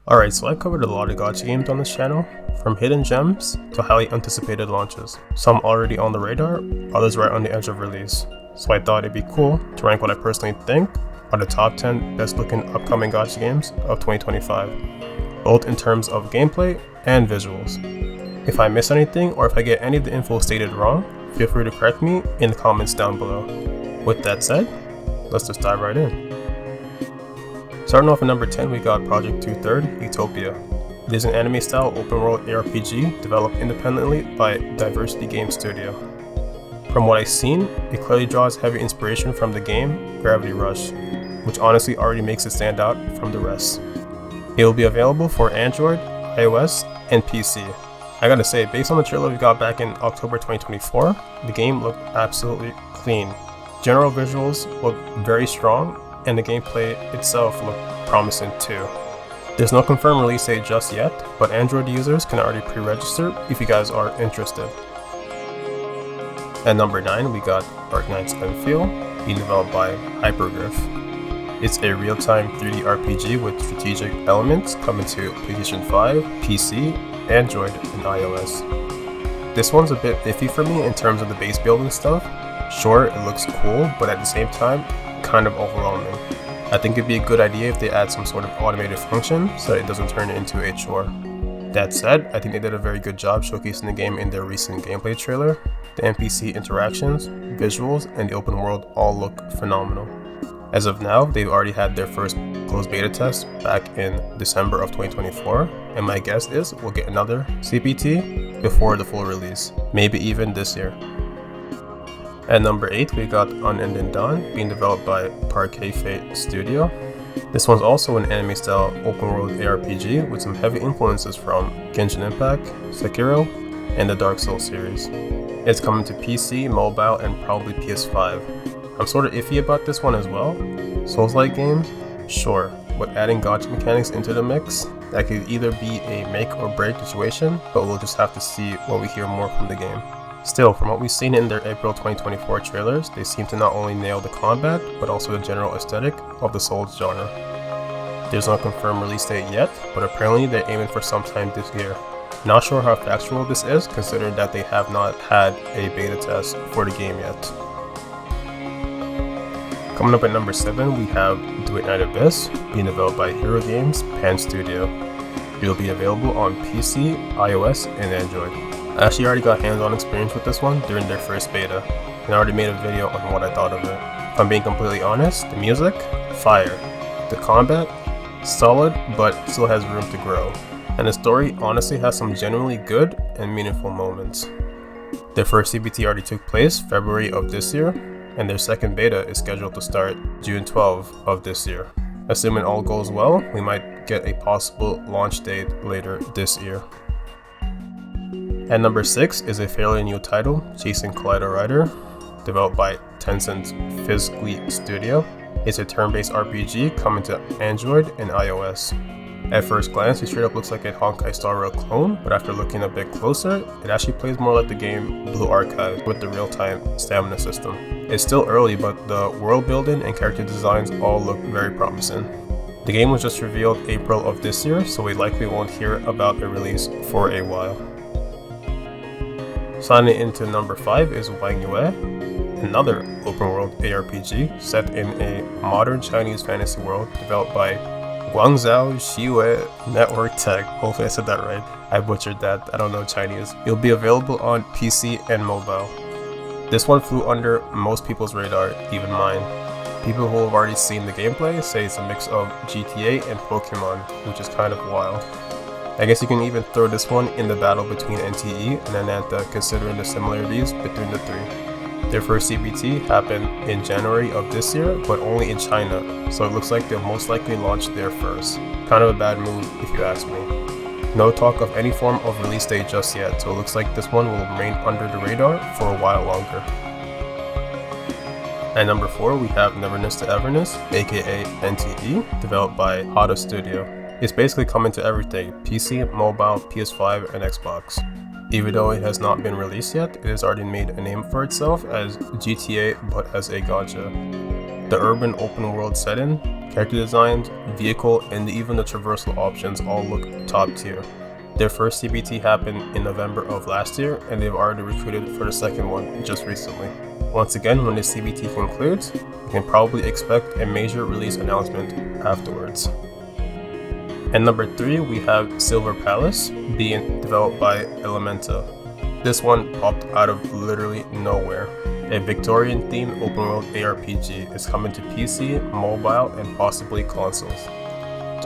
Alright, so I've covered a lot of gacha games on this channel, from hidden gems to highly anticipated launches. Some already on the radar, others right on the edge of release. So I thought it'd be cool to rank what I personally think are the top 10 best looking upcoming gacha games of 2025, both in terms of gameplay and visuals. If I miss anything or if I get any of the info stated wrong, feel free to correct me in the comments down below. With that said, let's just dive right in. Starting off at number 10, we got Project 2/3 Utopia. It is an anime-style open-world ARPG developed independently by Diversity Game Studio. From what I've seen, it clearly draws heavy inspiration from the game Gravity Rush, which honestly already makes it stand out from the rest. It will be available for Android, iOS, and PC. I gotta say, based on the trailer we got back in October 2024, the game looked absolutely clean. General visuals look very strong, and the gameplay itself looked promising too. There's no confirmed release date just yet, but Android users can already pre-register if you guys are interested. At number 9, we got Arc9 Spinfield, being developed by Hypergriff. It's a real-time 3D RPG with strategic elements coming to PlayStation 5, PC, Android, and iOS. This one's a bit iffy for me in terms of the base build and stuff. Sure, it looks cool, but at the same time, kind of overwhelming. I think it'd be a good idea if they add some sort of automated function so that it doesn't turn into a chore. That said, I think they did a very good job showcasing the game in their recent gameplay trailer. The NPC interactions, visuals, and the open world all look phenomenal. As of now, they've already had their first closed beta test back in December of 2024, and my guess is we'll get another CPT before the full release, maybe even this year. At number 8, we got Unending Dawn, being developed by Parquet Fate Studio. This one's also an anime-style open-world ARPG with some heavy influences from Genshin Impact, Sekiro, and the Dark Souls series. It's coming to PC, mobile, and probably PS5. I'm sort of iffy about this one as well. Souls-like games? Sure, but adding gacha mechanics into the mix, that could either be a make or break situation, but we'll just have to see when we hear more from the game. Still, from what we've seen in their April 2024 trailers, they seem to not only nail the combat, but also the general aesthetic of the Souls genre. There's no confirmed release date yet, but apparently they're aiming for sometime this year. Not sure how factual this is, considering that they have not had a beta test for the game yet. Coming up at number 7, we have Do It Night Abyss, being developed by Hero Games Pan Studio. It will be available on PC, iOS, and Android. I actually already got hands-on experience with this one during their first beta, and I already made a video on what I thought of it. If I'm being completely honest, the music, fire. The combat, solid, but still has room to grow. And the story honestly has some genuinely good and meaningful moments. Their first CBT already took place February of this year, and their second beta is scheduled to start June 12 of this year. Assuming all goes well, we might get a possible launch date later this year. At number 6 is a fairly new title, Chasing Collider Rider, developed by Tencent's Fizgli Studio. It's a turn-based RPG coming to Android and iOS. At first glance, it straight up looks like a Honkai Star Rail clone, but after looking a bit closer, it actually plays more like the game Blue Archive with the real-time stamina system. It's still early, but the world building and character designs all look very promising. The game was just revealed April of this year, so we likely won't hear about a release for a while. Signing into number 5 is Wang Yue, another open-world ARPG set in a modern Chinese fantasy world developed by Guangzhou Xiwei Network Tech. Hopefully I said that right. I butchered that, I don't know Chinese. It'll be available on PC and mobile. This one flew under most people's radar, even mine. People who have already seen the gameplay say it's a mix of GTA and Pokemon, which is kind of wild. I guess you can even throw this one in the battle between NTE and Ananta, considering the similarities between the three. Their first CBT happened in January of this year, but only in China, so it looks like they'll most likely launch there first. Kind of a bad move if you ask me. No talk of any form of release date just yet, so it looks like this one will remain under the radar for a while longer. At number 4, we have Neverness to Everness, aka NTE, developed by Hada Studio. It's basically coming to everything, PC, mobile, PS5, and Xbox. Even though it has not been released yet, it has already made a name for itself as GTA but as a gacha. The urban open world setting, character designs, vehicle, and even the traversal options all look top tier. Their first CBT happened in November of last year, and they've already recruited for the second one just recently. Once again, when this CBT concludes, you can probably expect a major release announcement afterwards. And number 3, we have Silver Palace, being developed by Elementa. This one popped out of literally nowhere. A Victorian-themed open-world ARPG is coming to PC, mobile, and possibly consoles.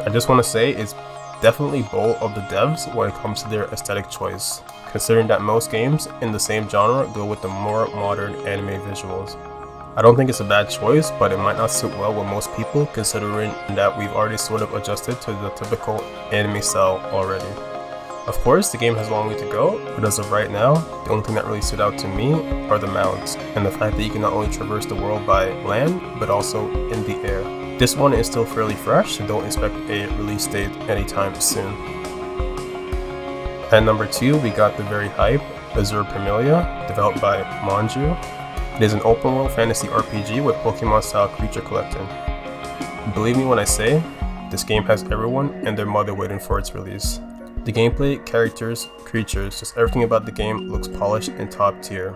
I just want to say it's definitely bold of the devs when it comes to their aesthetic choice, considering that most games in the same genre go with the more modern anime visuals. I don't think it's a bad choice, but it might not sit well with most people considering that we've already sort of adjusted to the typical anime style already. Of course, the game has a long way to go, but as of right now, the only thing that really stood out to me are the mounts, and the fact that you can not only traverse the world by land, but also in the air. This one is still fairly fresh, so don't expect a release date anytime soon. At number 2, we got the very hype Azure Pamelia, developed by Manju. It is an open world fantasy RPG with Pokemon style creature collecting. Believe me when I say, this game has everyone and their mother waiting for its release. The gameplay, characters, creatures, just everything about the game looks polished and top tier.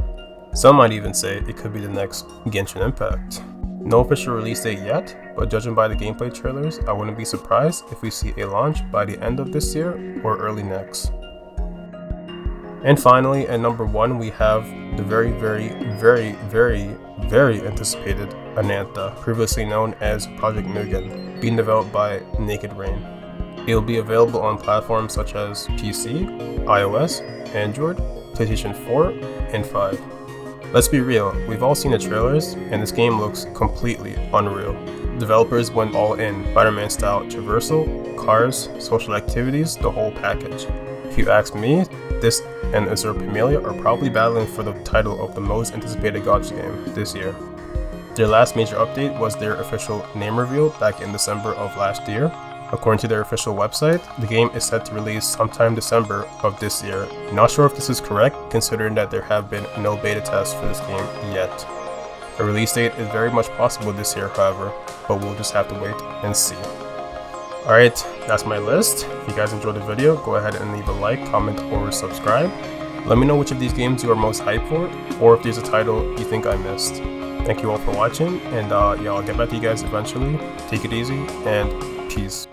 Some might even say it could be the next Genshin Impact. No official release date yet, but judging by the gameplay trailers, I wouldn't be surprised if we see a launch by the end of this year or early next. And finally, at number 1, we have the very anticipated Anantha, previously known as Project Mugen, being developed by Naked Rain. It will be available on platforms such as PC, iOS, Android, PlayStation 4, and 5. Let's be real, we've all seen the trailers, and this game looks completely unreal. Developers went all in, Spider-Man style traversal, cars, social activities, the whole package. If you ask me, this and Azure Pamelia are probably battling for the title of the most anticipated Gacha game this year. Their last major update was their official name reveal back in December of last year. According to their official website, the game is set to release sometime December of this year. Not sure if this is correct, considering that there have been no beta tests for this game yet. A release date is very much possible this year, however, but we'll just have to wait and see. Alright, that's my list. If you guys enjoyed the video, go ahead and leave a like, comment, or subscribe. Let me know which of these games you are most hyped for, or if there's a title you think I missed. Thank you all for watching, and yeah, I'll get back to you guys eventually. Take it easy, and peace.